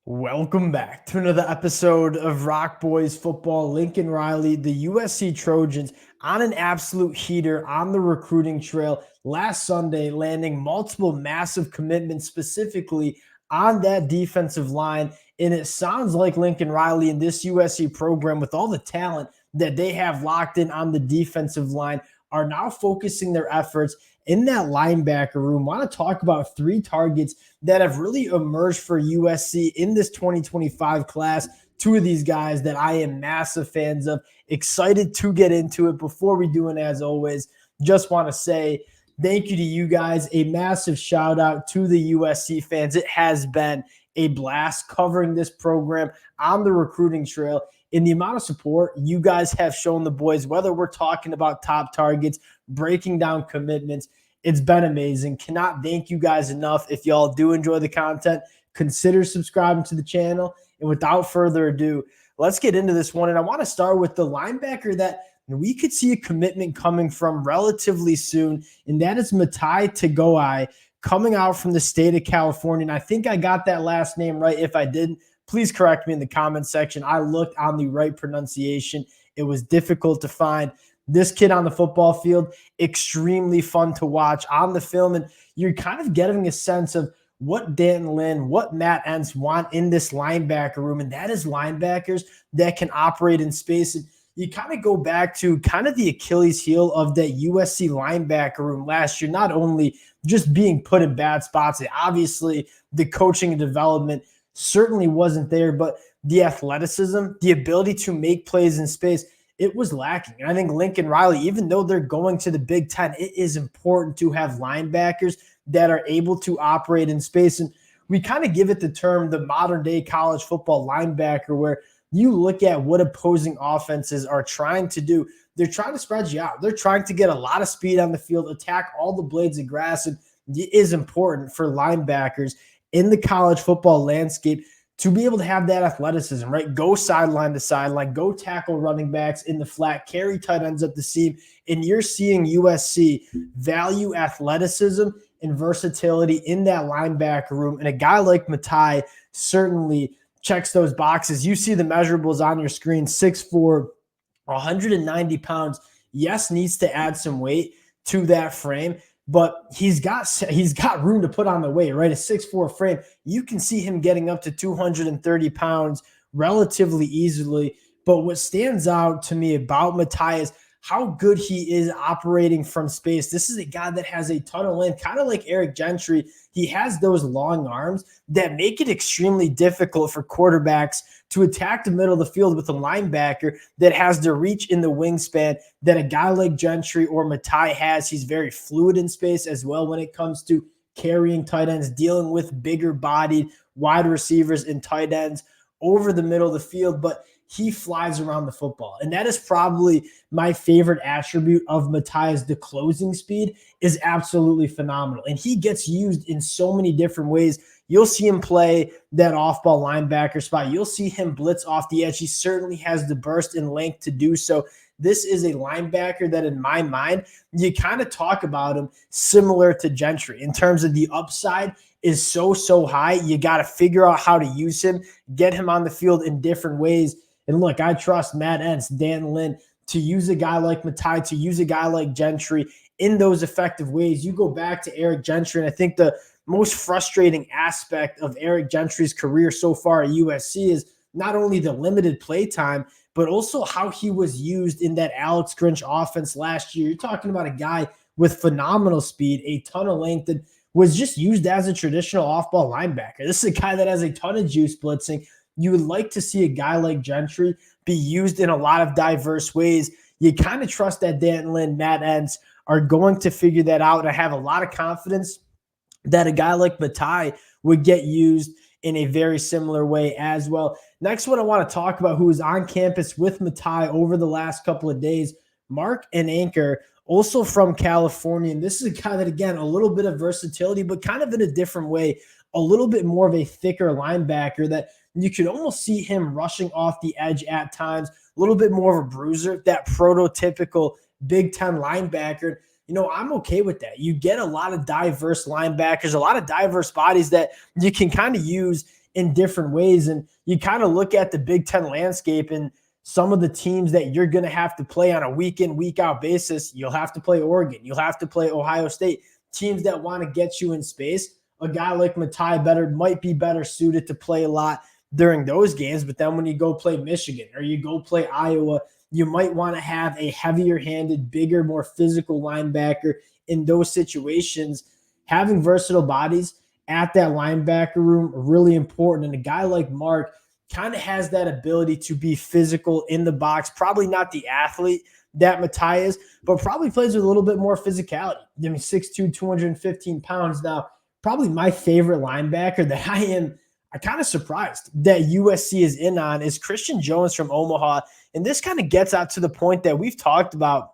Welcome back to another episode of Rock Boys Football. Lincoln Riley, the USC Trojans, on an absolute heater on the recruiting trail last Sunday, landing multiple massive commitments specifically on that defensive line. And it sounds like Lincoln Riley and this USC program, with all the talent that they have locked in on the defensive line, are now focusing their efforts in that linebacker room. Want to talk about three targets that have really emerged for USC in this 2025 class. Two of these guys that I am massive fans of. Excited to get into it. Before we do, and as always, just want to say thank you to you guys. A massive shout out to the USC fans. It has been a blast covering this program on the recruiting trail. In the amount of support you guys have shown the boys, whether we're talking about top targets, breaking down commitments, it's been amazing. Cannot thank you guys enough. If y'all do enjoy the content, consider subscribing to the channel. And without further ado, let's get into this one. And I want to start with the linebacker that we could see a commitment coming from relatively soon, and that is Matias Tooi, coming out from the state of California. And I think I got that last name right. If I didn't, please correct me in the comments section. I looked on the right pronunciation. It was difficult to find. This kid on the football field, extremely fun to watch on the film. And you're kind of getting a sense of what Dan Lynn, what Matt Entz want in this linebacker room. And that is linebackers that can operate in space. And you kind of go back to kind of the Achilles heel of that USC linebacker room last year, not only just being put in bad spots. Obviously, the coaching and development certainly wasn't there, but the athleticism, the ability to make plays in space, it was lacking. And I think Lincoln Riley, even though they're going to the Big Ten, it is important to have linebackers that are able to operate in space. And we kind of give it the term the modern day college football linebacker, where you look at what opposing offenses are trying to do. They're trying to spread you out. They're trying to get a lot of speed on the field, attack all the blades of grass. And it is important for linebackers in the college football landscape to be able to have that athleticism, right? Go sideline to sideline, go tackle running backs in the flat, carry tight ends up the seam. And you're seeing USC value athleticism and versatility in that linebacker room. And a guy like Matias certainly checks those boxes. You see the measurables on your screen: 6'4", 190 pounds. Yes, needs to add some weight to that frame, but he's got room to put on the weight, right? A 6'4" frame. You can see him getting up to 230 pounds relatively easily. But what stands out to me about Matias, how good he is operating from space. This is a guy that has a ton of length, kind of like Eric Gentry. He has those long arms that make it extremely difficult for quarterbacks to attack the middle of the field with a linebacker that has the reach in the wingspan that a guy like Gentry or Matias has. He's very fluid in space as well when it comes to carrying tight ends, dealing with bigger bodied wide receivers and tight ends over the middle of the field. But he flies around the football. And that is probably my favorite attribute of Matias. The closing speed is absolutely phenomenal. And he gets used in so many different ways. You'll see him play that off-ball linebacker spot. You'll see him blitz off the edge. He certainly has the burst and length to do so. This is a linebacker that, in my mind, you kind of talk about him similar to Gentry in terms of the upside is so high. You got to figure out how to use him, get him on the field in different ways. And look, I trust Matt Entz, Dan Lynn, to use a guy like Matias, to use a guy like Gentry in those effective ways. You go back to Eric Gentry, and I think the most frustrating aspect of Eric Gentry's career so far at USC is not only the limited play time, but also how he was used in that Alex Grinch offense last year. You're talking about a guy with phenomenal speed, a ton of length, and was just used as a traditional off-ball linebacker. This is a guy that has a ton of juice blitzing. You would like to see a guy like Gentry be used in a lot of diverse ways. You kind of trust that Dan Lynn, Matt Entz are going to figure that out. And I have a lot of confidence that a guy like Matias would get used in a very similar way as well. Next one I want to talk about, who was on campus with Matias over the last couple of days, Mark Anor, also from California. And this is a guy that, again, a little bit of versatility, but kind of in a different way, a little bit more of a thicker linebacker that you could almost see him rushing off the edge at times, a little bit more of a bruiser, that prototypical Big Ten linebacker. You know, I'm okay with that. You get a lot of diverse linebackers, a lot of diverse bodies that you can kind of use in different ways. And you kind of look at the Big Ten landscape and some of the teams that you're going to have to play on a week in, week out basis. You'll have to play Oregon. You'll have to play Ohio State, teams that want to get you in space. A guy like Matias might be better suited to play a lot during those games. But then when you go play Michigan or you go play Iowa, you might want to have a heavier handed, bigger, more physical linebacker in those situations. Having versatile bodies at that linebacker room, really important. And a guy like Mark kind of has that ability to be physical in the box, probably not the athlete that Matias, but probably plays with a little bit more physicality. I mean, 6'2", 215 pounds. Now, probably my favorite linebacker that I'm kind of surprised that USC is in on is Christian Jones from Omaha. And this kind of gets out to the point that we've talked about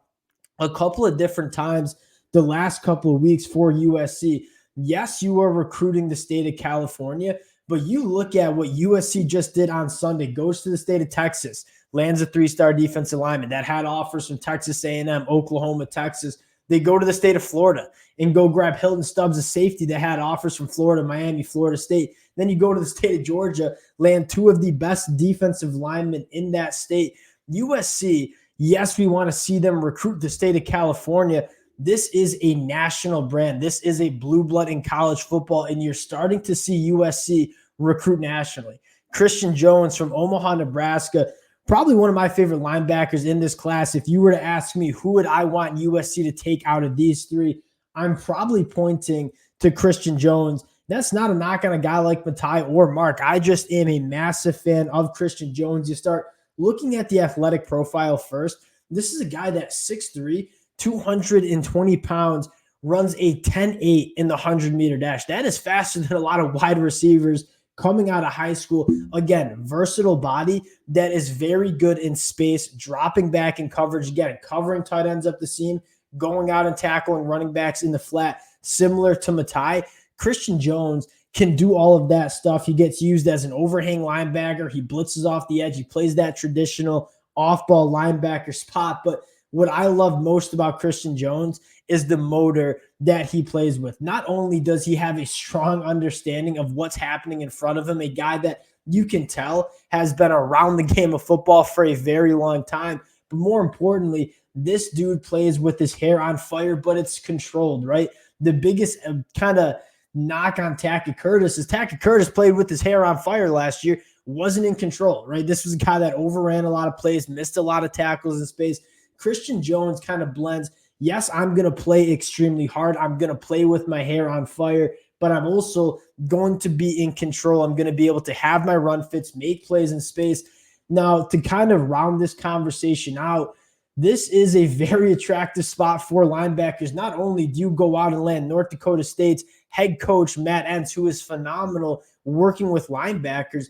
a couple of different times the last couple of weeks for USC. Yes, you are recruiting the state of California, but you look at what USC just did on Sunday, goes to the state of Texas, lands a 3-star defensive lineman that had offers from Texas A&M, Oklahoma, Texas. They go to the state of Florida and go grab Hilton Stubbs, a safety that had offers from Florida, Miami, Florida State. Then you go to the state of Georgia, land 2 of the best defensive linemen in that state. USC, yes, we want to see them recruit the state of California. This is a national brand. This is a blue blood in college football, and you're starting to see USC recruit nationally. Christian Jones from Omaha, Nebraska, probably one of my favorite linebackers in this class. If you were to ask me who would I want USC to take out of these 3, I'm probably pointing to Christian Jones. That's not a knock on a guy like Matias or Mark. I just am a massive fan of Christian Jones. You start looking at the athletic profile first. This is a guy that's 6'3", 220 pounds, runs a 10.8 in the 100-meter dash. That is faster than a lot of wide receivers coming out of high school. Again, versatile body that is very good in space, dropping back in coverage, again, covering tight ends up the seam, going out and tackling running backs in the flat, similar to Matias. Christian Jones can do all of that stuff. He gets used as an overhang linebacker. He blitzes off the edge. He plays that traditional off-ball linebacker spot. But what I love most about Christian Jones is the motor that he plays with. Not only does he have a strong understanding of what's happening in front of him, a guy that you can tell has been around the game of football for a very long time, but more importantly, this dude plays with his hair on fire, but it's controlled, right? The biggest kind of knock on Tackett Curtis is Tackett Curtis played with his hair on fire last year, wasn't in control, right? This was a guy that overran a lot of plays, missed a lot of tackles in space. Christian Jones kind of blends, yes, I'm going to play extremely hard. I'm going to play with my hair on fire, but I'm also going to be in control. I'm going to be able to have my run fits, make plays in space. Now, to kind of round this conversation out, this is a very attractive spot for linebackers. Not only do you go out and land North Dakota State's head coach, Matt Entz, who is phenomenal working with linebackers,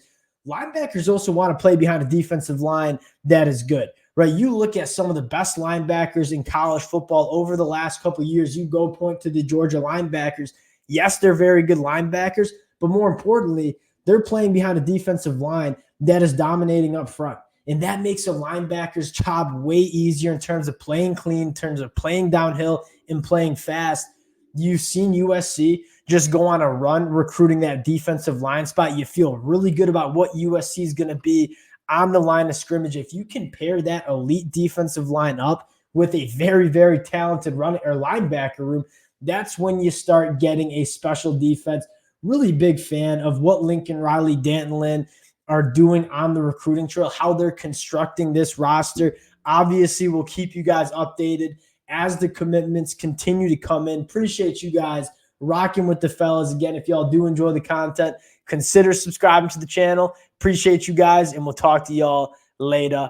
linebackers also want to play behind a defensive line that is good, right? You look at some of the best linebackers in college football over the last couple of years. You go point to the Georgia linebackers. Yes, they're very good linebackers, but more importantly, they're playing behind a defensive line that is dominating up front. And that makes a linebacker's job way easier in terms of playing clean, in terms of playing downhill and playing fast. You've seen USC just go on a run recruiting that defensive line spot. You feel really good about what USC is going to be on the line of scrimmage. If you can pair that elite defensive line up with a very, very talented running or linebacker room, that's when you start getting a special defense. Really big fan of what Lincoln Riley, Danton Lynn are doing on the recruiting trail, how they're constructing this roster. Obviously, we'll keep you guys updated as the commitments continue to come in. Appreciate you guys rocking with the fellas. Again, if y'all do enjoy the content, consider subscribing to the channel. Appreciate you guys, and we'll talk to y'all later.